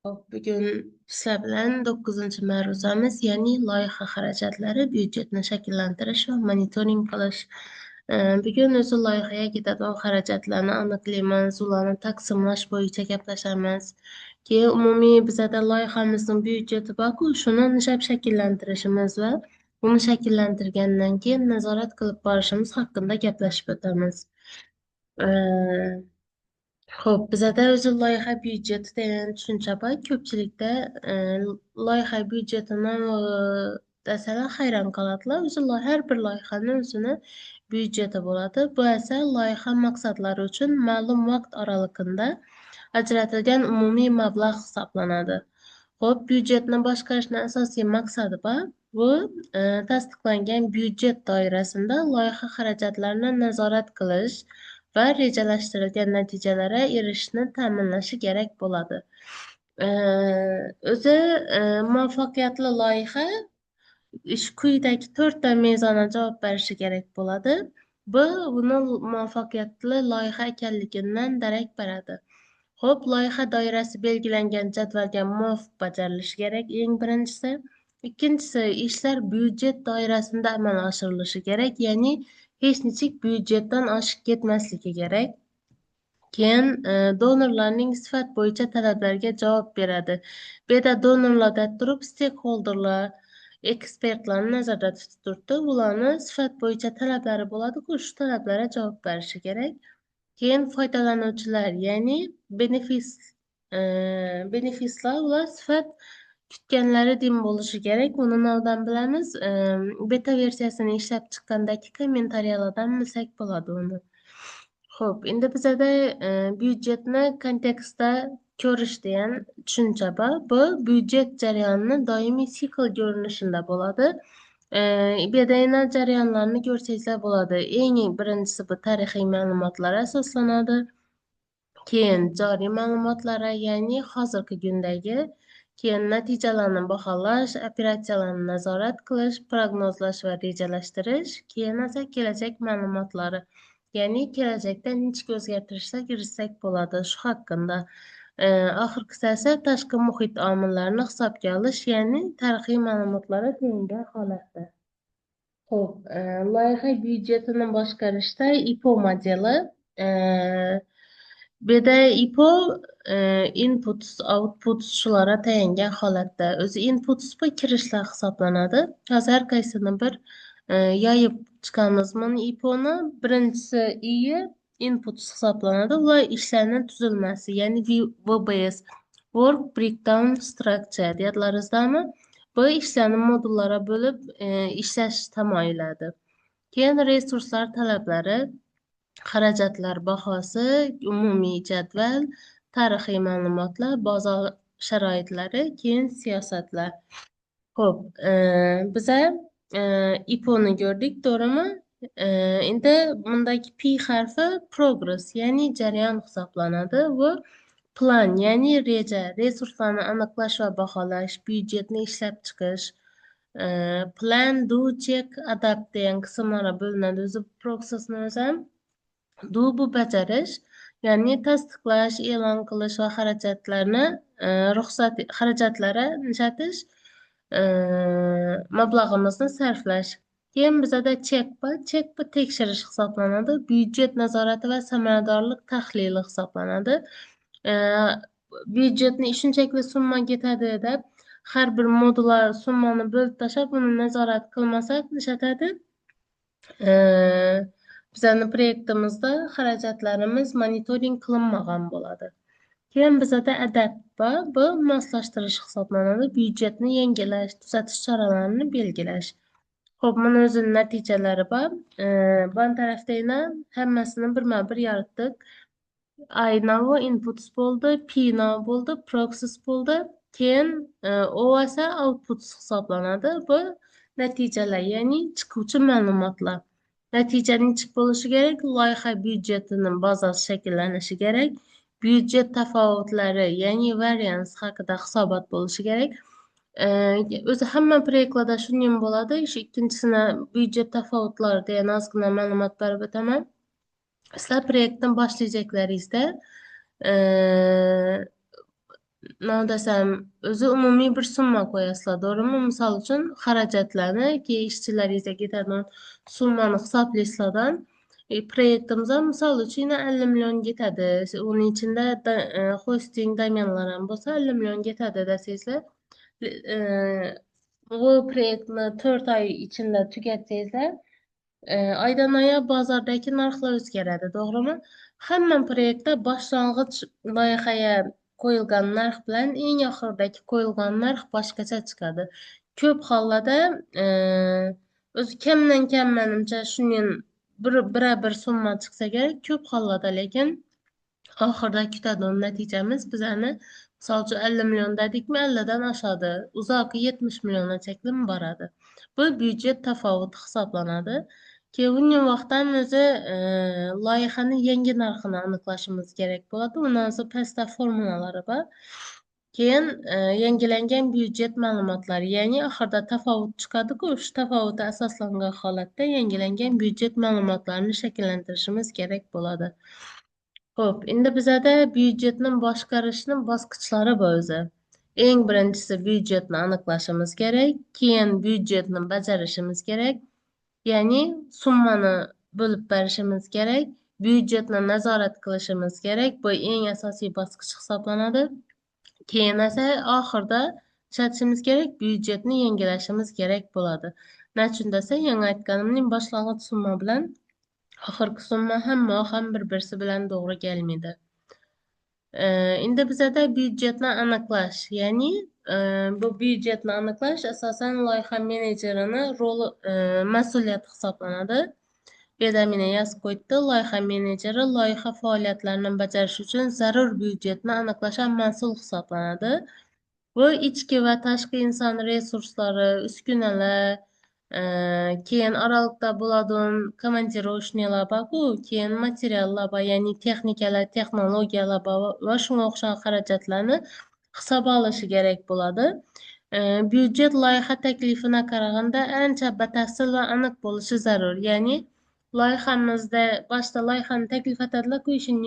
Bugün sizler bilen 9. məruzamiz, yəni layihə xəracatları, büdcetni şəkillendiriş və monitoring qilish. Bugün özü layihəyə gedən o xəracatlarını anıqlayımız, ularını təqsimlaş boyunca gəpləşəmiz ki, ümumi bizə də layihəmizin büdceti bax, şunu nişab şəkillendirişimiz və bunu şəkillendirgəndən keyin nəzarət qılıb barışımız haqqında gəpləşib ötəmiz. Xo'p, bizada o'zi loyiha byudjeti degan tushuncha bor. Ko'pchilikda loyiha byudjetini desalar hayron qoladilar. Har bir loyihani o'zini byudjeti bo'ladi. Bu esa loyiha maqsadlari uchun ma'lum vaqt oralig'ida ajratilgan umumiy mablag' hisoblanadi. Xo'p, byudjetni boshqarishning asosiy maqsadi bor. Bu tasdiqlangan byudjet doirasida loyiha xarajatlarini nazorat qilish va rejalashtirilgan natijalara erishishni ta'minlashi kerak bo'ladi. O'zi muvaffaqiyatli loyiha quyidagi 4 ta mezonga javob berishi kerak bo'ladi. Bu uni muvaffaqiyatli loyiha ekanligidan darak beradi. Xo'p, loyiha doirasi belgilangan jadvalga muvofiq bajarilishi kerak eng birinchisi. Ikkinchisi, ishlar byudjet doirasida amalga oshirilishi kerak, ya'ni hech nechik byudjetdan oshib ketmasligi kerak. Keyin donorlarning sifat bo'yicha talablarga javob beradi. Bu yerda donorlarda turib stakeholderlar, ekspertlarni nazarda tutib turibdi. Ularni sifat bo'yicha talablari bo'ladi-ku, shu talablarga javob berishi kerak. Keyin foydalanuvchilar, ya'ni benefislar, ular sifat kutganlari din bo'lishi kerak. Uni navdan bilamiz. Beta versiyasini ishlab chiqqandagi kommentariyalardan bilsak bo'ladi uni. Xo'p, endi bizada byudjetni kontekstda ko'rish degan tushuncha bor. Bu byudjet jarayonini doimiy sikl ko'rinishida bo'ladi. Bu yerda yana jarayonlarni ko'rsangizlar bo'ladi. Eng birinchisi bu tarixiy ma'lumotlar asoslanadi. Keyin joriy ma'lumotlar, ya'ni hozirgi kundagi, keyin natijalarni baholash, operatsiyalarni nazorat qilish, prognozlash va rejalashtirish, keyin esa kelajak ma'lumotlari, ya'ni kelajakda nechta o'zgartirishlar kiritsak bo'ladi shu haqida. Oxirgisi esa tashqi muhit omillarini hisobga olish, ya'ni tarixiy ma'lumotlar tengga holatda. Xo'p, loyiha byudjetini boshqarishda IPO modeli. Bu yerda IPO inputs, outputs shularga tayangan holatda. O'zi inputs bu kirishlar hisoblanadi. Hozir har qaysini bir yoyib chiqamizmi IPOni. Birinchisi inputs hisoblanadi. Ular ishlarning tuzilmasi, ya'ni WBS, Work Breakdown Structure deyadlarizlarmi? Bu ishlarni modullara bo'lib ishlash tamoyiladi. Keyin resurslar talablari, xarajatlar bahosi, umumiy jadval, tarixiy ma'lumotlar, bozor sharoitlari, keyin siyosatlar. Xo'p, biza IPO'ni ko'rdik, to'g'rimi? Endi bundagi P harfi progress, ya'ni jarayon hisoblanadi. Bu plan, ya'ni reja, resurslarni aniqlash va baholash, byudjetni ishlab chiqish, plan, do, check, adapt degan qismlarga bo'linadi. O'zi prosesni o'zi do bu bajarish, ya'ni tasdiqlash, e'lon qilish va xarajatlarni xarajatlari nishatish, mablag'imizni sarflash. Keyin bizada check bor. Check bu tekshirish hisoblanadi. Byudjet nazorati va samaradorlik tahlili hisoblanadi. Byudjetni shunchaki summa ketadi deb har bir modullar summani bo'lib tashlab uni nazorat qilmasak nishatadi. Bizning proyektimizda xarajatlarimiz monitoring qilinmagan bo'ladi. Keyin bizada adapt bor. Bu moslashtirish hisoblanadi. Byudjetni yangilash, tuzatish choralarini belgilash. Xo'p, mana o'zining natijalari bor. Bu tarafda yana hammasini birma-bir yoritdik. I now inputs bo'ldi, P now bo'ldi, process bo'ldi. Keyin O esa outputs hisoblanadi. Bu natijalar, ya'ni chiquvchi ma'lumotlar. Natija nechik bo'lishi kerak? Loyiha byudjetining bazasi shakllanishi kerak. Byudjet tafovutlari, ya'ni variance haqida hisobot bo'lishi kerak. O'zi hamma proyektlarda shunday bo'ladi. Shu ikkinchisini byudjet tafovutlari degan ozgina ma'lumot berib o'taman. Sizlar proyektni boshlajaklaringizda Ne desem, özü umumi bir summa koyasla, doğru mu? Misal üçün xaracatlarını ki işçilərinizə gedən summanı hesablayısladan proyektimize misal üçün yine 50 milyon getədi. Onun içinde hosting domenlaran bolsa 50 milyon getədi desizler. E, Bu proyektini 4 ay içinde tüketsizler. Aydan aya bazardaki narxlar özgərədi, doğrumu? Həmmən proyektdə başlanğıc layihəyə qoyulğan narx bilən ən axırdakı qoyulğan narx başqaça çıxadı. Köp hallarda öz kəmdən kəm mənimcə şunun bir summa çıxsa gərək, köp hallarda lekin ahırda kütədon nəticəmiz bizəni misal üçün 50 milyon dedikmi 50'den aşağı uzakı 70 milyona çəklim baradı. Bu büdcət təfavütü hesaplanadı ki bunun vaxtdan özü layihənin yengi narxını anıqlaşımız gerek buladı. Ondan sonra pəstə formulaları var. Keyin yengilənən büdcət məlumatları, yəni axırda təfavüt çıxadı ki, şu təfavütə əsaslanğan halətdə yengilənən büdcət məlumatlarını şəkilləndirişimiz gerek buladı. Hop, indi bize de büdcetin başkarışının baskıçları bu özü. En birincisi büdcetini anıklaşımız gerek. Keyin büdcetini becerişimiz gerek. Yani summanı bölüp verişimiz gerek. Büdcetine nazaret kılışımız gerek. Bu en asasi baskıç hesaplanadı. Keyin ise ahırda çatışımız gerek. Büdcetini yengileşimiz gerek buladı. Nəçün dese, yani aytganımın başlangıç summa bilen ahırkı summa hem bir-birisi bilen doğru gelmedi. İndi bizə də büdcetni anıqlaş. Yəni bu büdcetni anıqlaş əsasən layihə menecerinin rolu məsuliyyəti hesablanadı. Bedəminə yaz qoydu. Layihə meneceri layihə fəaliyyətlərinin becərişi üçün zərur büdcetni anıqlaşan məsul hesablanadı. Bu içki və təşqi insan resursları, üskünələr, keyin aralıqda buladın komandirovşniyalar baku, keyin materiallar ba, yəni texnikalar, texnologiyalar ba və şuna oxşayan xəracatlarını hesaba alışı gerek buladı. Büdcet layihə təklifinə qaraganda ən batəssil və anıq buluşu zərur. Yəni layihəmizdə başda layihəni təklif etədilər ki, işin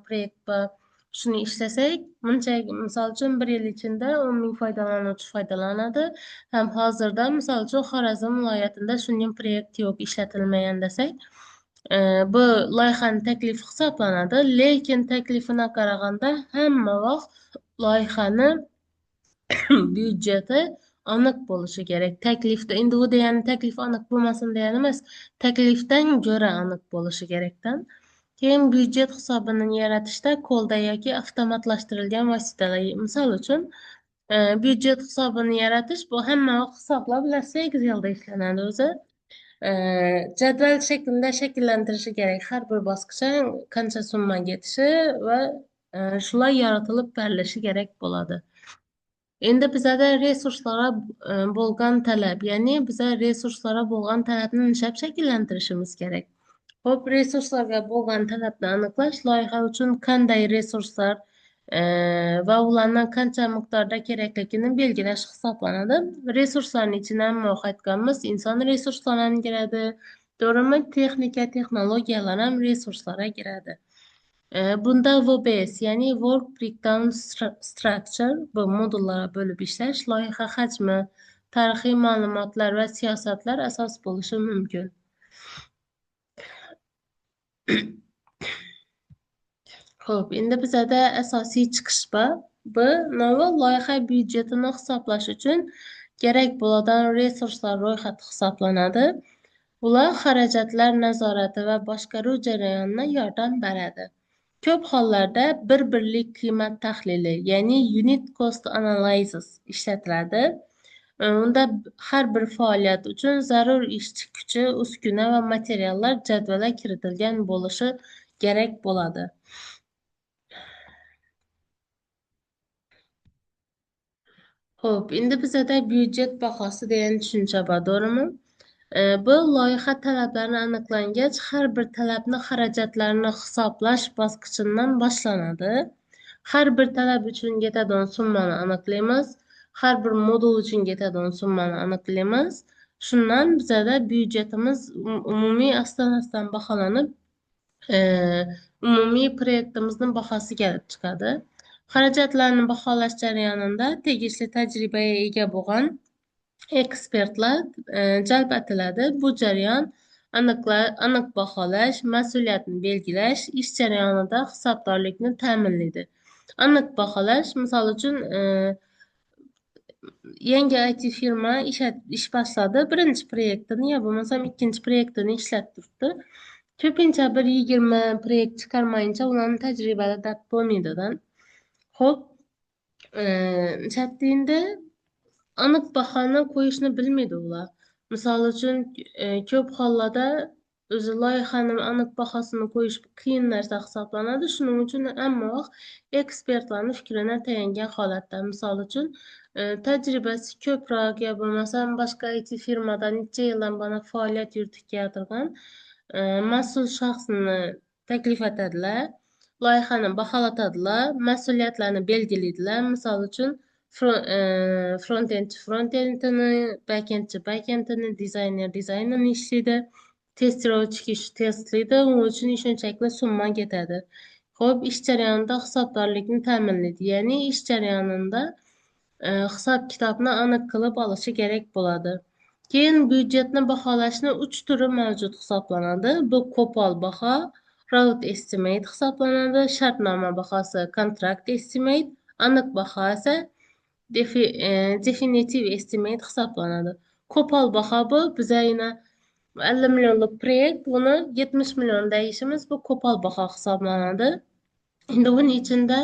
proyekt ba, şunu işlesek, misal için bir yıl içinde 10 bin faydalanıcı faydalanadı. Hem hazırda misal için Xorazm vilayetinde şunun proyekt yok işletilmeyen desek, bu layihənin təklifi hesaplanadı. Lekin təklifinə qaraganda həmmə vaxt layihənin büdceti anıq buluşu gerek. Təklifdə, indi bu deyəni təklif anıq bulmasın deyən emas, təklifdən görə anıq buluşu gerekten. Keyin büdcet hesabının yaratışda kolda yoki avtomatlaştırılgan vositalar. Misal uchun büdcet hesabını yaratish bu hamma vaqt hisoblab bilasiz 8 yilda ishlanadi o'zi. Jadval shaklida shakllantirishi kerak har bir bosqichda qancha summa ketishi va shular yaratılib berilishi kerak bo'ladi. Endi bizada resurslara bo'lgan talab, ya'ni biza resurslara bo'lgan talabni nishab shakllantirishimiz kerak. Hop, resurslarga bo'lgan talabni aniqlash, loyiha uchun qanday resurslar va ulardan qancha miqdorda kerakligini belgilash hisoblanadi. Resurslarning ichidan hamma aytganimiz inson resurslari kiradi. To'g'rimi? Texnika, texnologiyalar ham resurslarga kiradi. Bunda WBS, ya'ni Work Breakdown Structure bu modullara bölüp ishlash, loyiha hajmi, tarixiy ma'lumotlar va siyosatlar asos bo'lishi mumkin. Xo'p, endi bizada asosiy chiqish bor. Bu navbat loyiha byudjetini hisoblash uchun kerak bo'ladigan resurslar ro'yxati hisoblanadi. Ular xarajatlar nazorati va boshqaruv jarayonida yordam beradi. Ko'p hollarda bir birlik qiymat tahlili, ya'ni unit cost analysis ishlatiladi. Unda har bir faoliyat uchun zarur ishchi kuchi, uskuna va materiallar jadvala kiritilgan bo'lishi kerak bo'ladi. Xo'p, endi bizada byudjet bahosi degan tushuncha bor, to'g'rimi? Bu loyiha talablarini aniqlangach, har bir talabni xarajatlarini hisoblash bosqichidan boshlanadi. Har bir talab uchun ketadigan summani aniqlaymiz. Har bir modul uchun ketadigan summani aniqlaymiz. Shundan bizada byudjetimiz umumiy astan baholanib, umumiy proyektimizning bahosi kelib chiqadi. Xarajatlarni baholash jarayonida tegishli tajribaga ega bo'lgan ekspertlar jalb etiladi. Bu jarayon aniq baholash, mas'uliyatni belgilash, ish jarayonida hisobdorlikni ta'minlaydi. Aniq baholash, misol uchun, yangi IT firma ish boshladi. Birinchi proyektini yo bo'lmasam ikkinchi proyektini ishlab turibdi. Ko'pincha bir 20 proyekt chiqarmayincha ularni tajribada deb bo'lmaydidan. Xo'p, chatda aniq bahoni qo'yishni bilmaydi ular. Misol uchun, ko'p hollarda o'zi loyihani aniq bahosini qo'yish qiyin narsa hisoblanadi. Shuning uchun hamma vaqt ekspertlarning fikrini tayangan holatda. Misol uchun, tajribasi ko'proq yo bo'lmasam boshqa IT firmada necha yildan beri faoliyat yuritib keltirgan mas'ul shaxsni taklif etadilar. Loyihani baholatadilar, mas'uliyatlarni belgilaydilar. Misol uchun, frontendini, backendini, dizaynerini ishlaydi, testirovchi testlaydi, uning uchun shunchaki summa ketadi. Xo'p, ish jarayonida hisobdorlikni ta'minlaydi. Ya'ni ish jarayonida hisob-kitobni aniq qilib olishi kerak bo'ladi. Keyin byudjetni baholashni 3 turi mavjud hisoblanadi. Bu qo'pol baho, road estimate hisoblanadi, shartnoma bahosi, contract estimate, aniq baho esa definitive estimate hisoblanadi. Qo'pol baho bu biza 50 millionlik proyekt, buni 70 million deyishimiz bu qo'pol baho hisoblanadi. Endi bunun içinde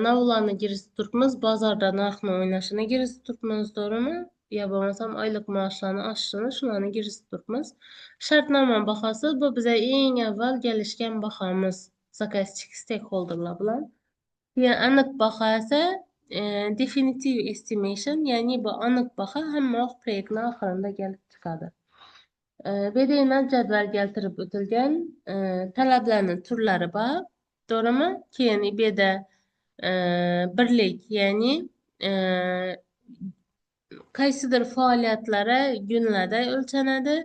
navlarni kiritib turibmiz, bozorda narxni o'ynashini kiritib turibmiz, to'g'rimi? Yo bo'lmasam oylik maoshlarni oshishini, shularni kiritib turibmiz. Shartnoma bahosi bu biza eng avval kelishgan bahomiz zaказчик stakeholderlar bilan. Keyin aniq baho esa definitive estimation, ya'ni bu aniq baho hamma proyektning oxirida kelib chiqadi. Bedena jadval keltirib o'tilgan talablarning turlari bor, to'g'rimi? Keyin beda birlik, ya'ni qaysidir faoliyatlari kunlarda o'lchanadi,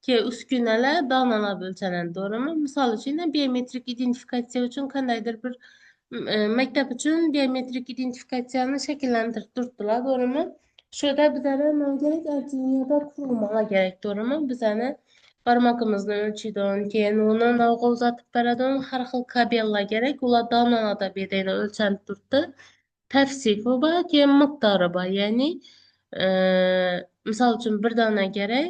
keyin uskunalar donalab o'lchanadi, to'g'rimi? Misol uchun, biometrik identifikatsiya uchun qandaydir bir maktab uchun biometrik identifikatsiyani shakllantirib turibdilar, to'g'rimi? Shuda bizlarga nima kerak? Argeniyada qurilmalar kerak, to'g'rimi? Bizani barmog'imizni o'lchaydi, keyin uni navga uzatib beradi, har xil kabellar kerak. Ular donalarda bedayda o'lchanib turibdi. Tavsifi bor, keyin miqdori bor. Ya'ni, misol uchun bir dona kerak,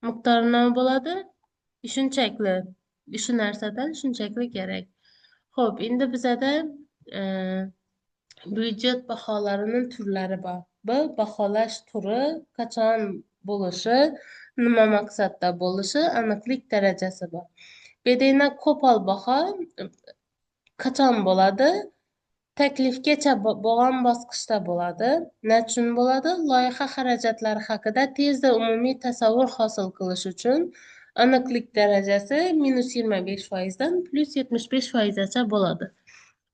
miqdori nima bo'ladi? Shunchakli, shu narsadan shunchakli kerak. Xo'p, endi bizada byudjet baholarining turlari bor. Bu baholash turi qachon bo'lishi, nima maqsadda bo'lishi, aniqlik darajasi bor. Bedena qo'pol baho qachon bo'ladi? Taklifgacha bo'lgan bosqichda bo'ladi. Nechun bo'ladi? Loyiha xarajatlari haqida tezda umumiy tasavvur hosil qilish uchun aniqlik darajasi -25% dan +75%gacha bo'ladi.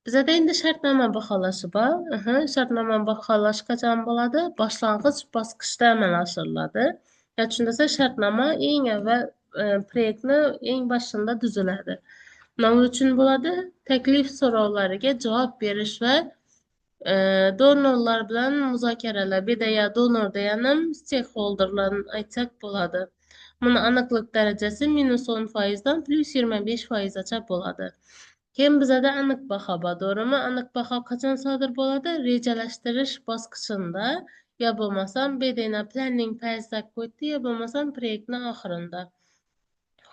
Bizada endi shartnoma baholashi bor. Shartnoma baholash qachon bo'ladi? Boshlang'ich bosqichda amalga oshiriladi. Ya tushundingiz, shartnoma eng avval proyektni eng boshida tuziladi. Nima uchun bo'ladi? Taklif so'rovlariga javob berish va donorlar bilan muzokaralar, bedaya donorda ham stakeholderlarni aytsak bo'ladi. Buni aniqlik darajasi -10% dan +25%gacha bo'ladi. Keyin bizada aniq baho bor, to'g'rimi? Aniq baho qachon sodir bo'ladi? Rejalashtirish bosqichida, yo bo'lmasam bedena planning phase qo'ydi, yo bo'lmasam proyektning oxirida.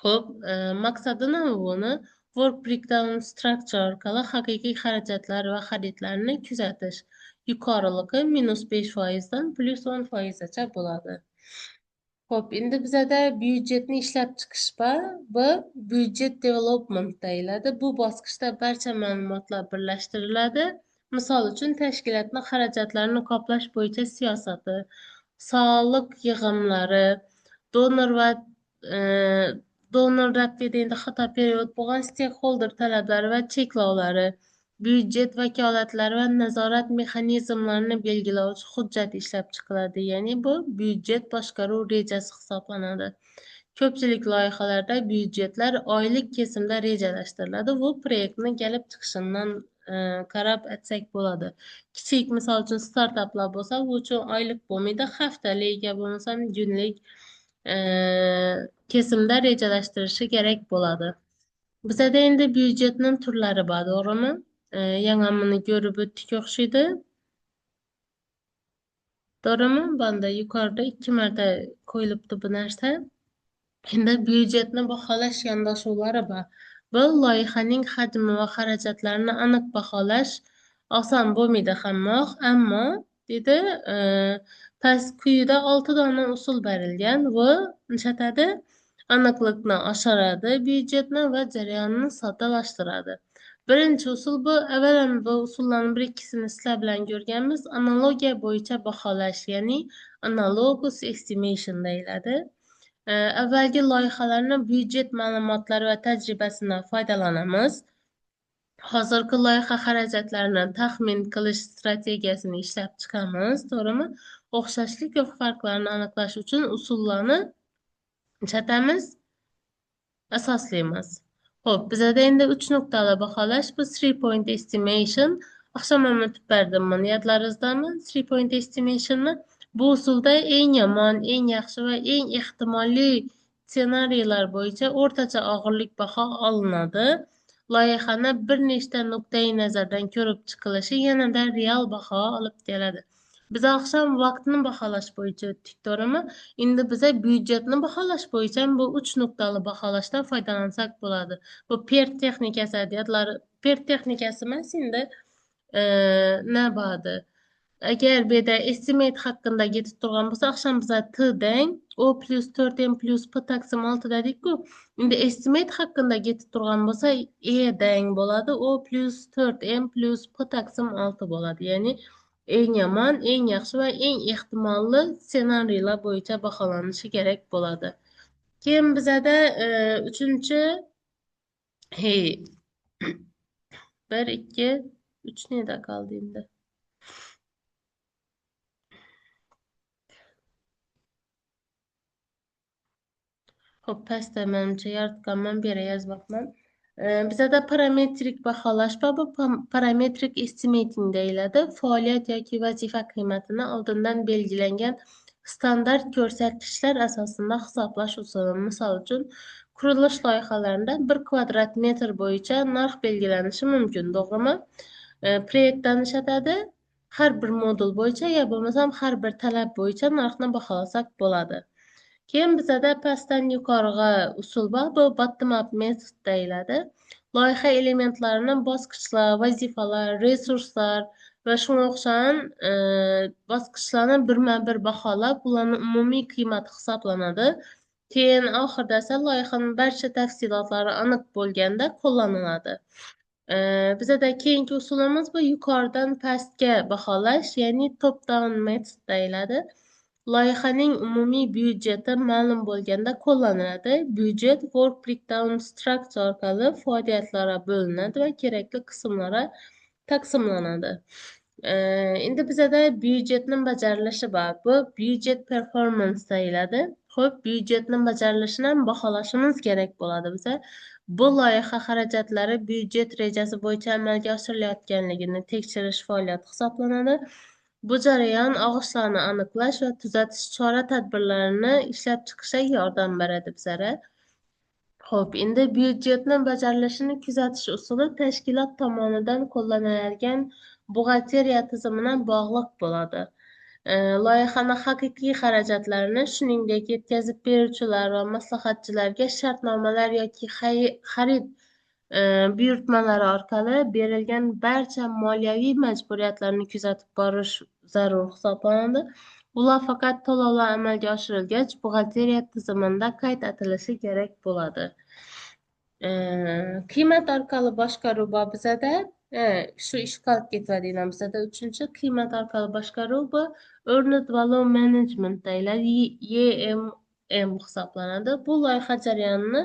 Xo'p, maqsadi nima buni? Work breakdown structure orqali haqiqiy xarajatlar va xaridlarni kuzatish. Yuqoriligi -5% dan +10%gacha bo'ladi. Xo'p, endi bizada byudjetni ishlab chiqish bor. Bu budget development deyiladi. Bu bosqichda barcha ma'lumotlar birlashtiriladi. Misol uchun, tashkilotning xarajatlarini qoplash bo'yicha siyosati, soliq yig'imlari, donor va donor rapidenda xato period bo'lgan stakeholder talablari va cheklovlari, byudjet vakolatlari va nazorat mexanizmlarini belgilovchi hujjat ishlab chiqiladi. Ya'ni bu byudjet boshqaruv rejasi hisoblanadi. Ko'pchilik loyihalarda byudjetlar oylik kesimda rejalashtiriladi. Bu proyektning kelib chiqishidan qarab aytsak bo'ladi. Kichik, misol uchun startaplar bo'lsa, bu uchun oylik bo'lmaydi, haftalik yo bo'lmasam kunlik e, kesimda rejalashtirishi kerak bo'ladi. Bizada endi byudjetning turlari bor, to'g'rimi? Yangamini ko'rib o'tdik o'xshaydi. To'g'rimi? Bunda yuqorida 2 marta qo'yilibdi bu narsa. Endi byudjetni baholash yondashuvlari bor. Bu loyihaning hajmi va xarajatlarini aniq baholash oson bo'lmaydi hammoq, ammo dedi past quyida 6 dona usul berilgan va nishatadi aniqlikni oshiradi byudjetni va jarayonni soddalashtiradi. Birinchi usul bu. Avvalan bu usullarni bir ikkisini sizlar bilan ko'rganmiz. Analogiya bo'yicha baholash, ya'ni analogous estimation deyiladi. Avvalgi loyihalarni byudjet ma'lumotlari va tajribasidan foydalanamiz. Hozirgi loyiha xarajatlarini taxmin qilish strategiyasini ishlab chiqamiz, to'g'rimi? O'xshashlik va farqlarni aniqlash uchun usullarni ishlatamiz, asoslaymiz. Xo'p, bizada endi 3 nuqtali baholash, bu 3-point estimation. Oqshom ham o'tib berdim buni, yodlaringizdarmi? 3-point estimationni bu usulda eng yomon, eng yaxshi va eng ehtimolli ssenariylar bo'yicha o'rtacha og'irlik baho olinadi. Loyihani bir nechta nuqtai nazardan ko'rib chiqilishi yanada real baho olib keladi. Biz oqshom vaqtni baholash bo'yicha o'tdik, to'g'rimi? Endi biza byudjetni baholash bo'yicha bu 3 nuqtali baholashdan foydalansak bo'ladi. Bu PERT texnikasi deyiladi. PERT texnikasi emas, endi nima bo'ladi? Agar bu yerda estimate haqida ketib turgan bo'lsa, oqshom biza T deng, O plus 4M plus P taqsim 6 dedik-ku. Endi estimate haqida ketib turgan bo'lsa, E deng bo'ladi, O plus 4M plus P taqsim 6 bo'ladi. Ya'ni eng yomon, eng yaxshi va eng ehtimolli ssenariylar bo'yicha baholanishi kerak bo'ladi. Keyin bizada 3-chi 1 2 3 neda qoldi endi? Xo'p, pastda menimcha yoritganman, bu yerga yozmoqman. Bizada parametrik baholash va bu parametrik estimating deyiladi. Faoliyat yoki vazifa qiymatini oldindan belgilangan standart ko'rsatkichlar asosida hisoblash usuli. Misol uchun, qurilish loyihalarida 1 kvadrat metr bo'yicha narx belgilanishi mumkin, to'g'rimi? Proyektdan ishlatadi. Har bir modul bo'yicha yo bo'lmasam har bir talab bo'yicha narxni baholasak bo'ladi. Keyin bizada pastdan yuqoriga usul bor, bu bottom up method deyiladi. Loyiha elementlarini bosqichlar, vazifalar, resurslar va shunga o'xshagan bosqichlarni birma-bir baholab, ularning umumiy qiymati hisoblanadi. Keyin oxirida esa loyihaning barcha tafsilotlari aniq bo'lganda qo'llaniladi. Bizada keyingi usulimiz bu yuqoridan pastga baholash, ya'ni top down method deyiladi. Loyihaning umumiy byudjeti ma'lum bo'lganda qo'llaniladi. Byudjet work breakdown structure orqali faoliyatlarga bo'linadi va kerakli qismlarga taqsimlanadi. Endi bizada byudjetni bajarilishi bor. Bu byudjet performance deyiladi. Xo'p, byudjetni bajarilishini ham baholashimiz kerak bo'ladi biza. Bu loyiha xarajatlari byudjet rejasi bo'yicha amalga oshirilayotganligini tekshirish faoliyati hisoblanadi. Bu jarayon og'ishlarni aniqlash va tuzatish chora-tadbirlarini ishlab chiqishga yordam beradi bizga. Xo'p, endi byudjetni bajarilishini kuzatish usuli tashkilot tomonidan qo'llaniladigan buxgalteriya tizimidan bog'liq bo'ladi. Loyihani haqiqiy xarajatlarini, shuningdek, yetkazib beruvchilar va maslahatchilarga shartnomalar yoki xarid buyurtmalari orqali berilgan barcha moliyaviy majburiyatlarni kuzatib borish zarur hisoblanadi. Ular faqat to'lovlar amalga oshirilgach, buxgalteriya tizimida qayd etilishi kerak bo'ladi. Qiymat orqali boshqaruv bor bizada. Shu ish qolib ketadigan bizada 3-chi qiymat orqali boshqaruv bu earned value management deyiladi, EMM hisoblanadi. Bu loyiha jarayonini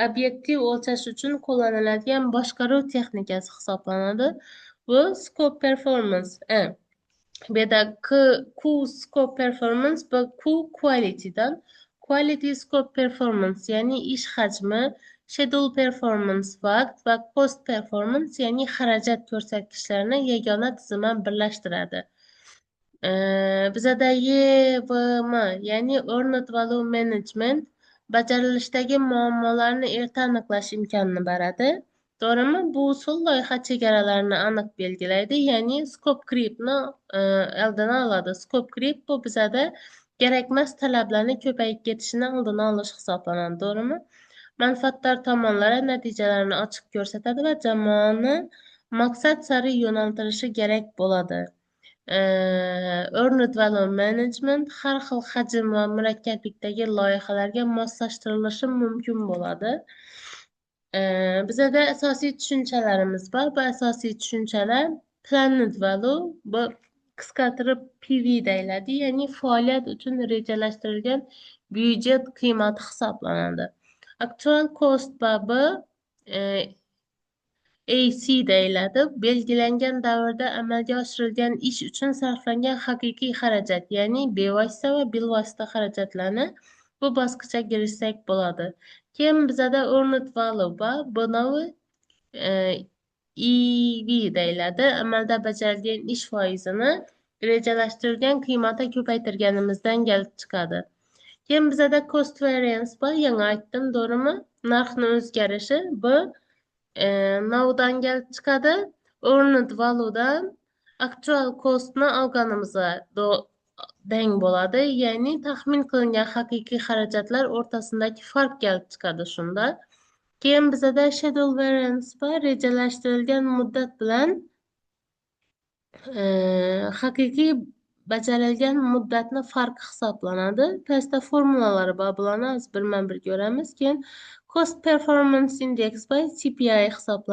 obyektiv o'lchash uchun qo'llaniladigan boshqaruv texnikasi hisoblanadi. Bu scope performance. Bu yerda Q scope performance, bu Q quality'dan. Quality scope performance, ya'ni ish hajmi, schedule performance vaqt va cost performance, ya'ni xarajat ko'rsatkichlarni yagona tizimga birlashtiradi. Bizada YVM, ya'ni Earned Value Management, bajarilishdagi muammolarni erta aniqlash imkonini beradi. To'g'rimi? Bu usul loyiha chegaralarini aniq belgilaydi, ya'ni scope creepni oldini oladi. Scope creep bu bizada kerakmas talablarni ko'payib ketishini oldini olish hisoblanadi. To'g'rimi? Manfaatdor tomonlari natijalarni ochiq ko'rsatadi va jamoani maqsad sari yo'naltirishi kerak bo'ladi. Earned Value Management har xil hajm va murakkablikdagi loyihalarga moslashtirilishi mumkin bo'ladi. Bizada asosiy tushunchalarimiz bor. Bu asosiy tushunchalar Planned Value, bu qisqartirib PV deyiladi, ya'ni faoliyat uchun rejalashtirilgan byudjet qiymati hisoblanadi. Actual cost babi AC deyiladi. Belgilangan davrda amalga oshirilgan ish uchun sarflangan haqiqiy xarajat, ya'ni bevosita va bilvosita xarajatlarni bu bosqichga kirishsak bo'ladi. Keyin bizada earned value bor. Bunavi EV deyiladi. Amalda bajarilgan ish foizini rejalashtirilgan qiymata ko'paytirganimizdan kelib chiqadi. Keyin bizada cost variance bor. Yana aytdim, to'g'rimi? Narxni o'zgarishi bu navdan kelib chiqadi. Earned value'dan actual costni olganimizga deng bo'ladi. Ya'ni taxmin qilingan haqiqiy xarajatlar o'rtasidagi farq kelib chiqadi shunda. Keyin bizada schedule variance bor. Rejalashtirilgan muddat bilan haqiqiy bajarilgan muddatni farqi hisoblanadi. Pastda formulalari bor, bularni birma-bir ko'ramiz. Keyin cost performance index by CPI hisoblanadi.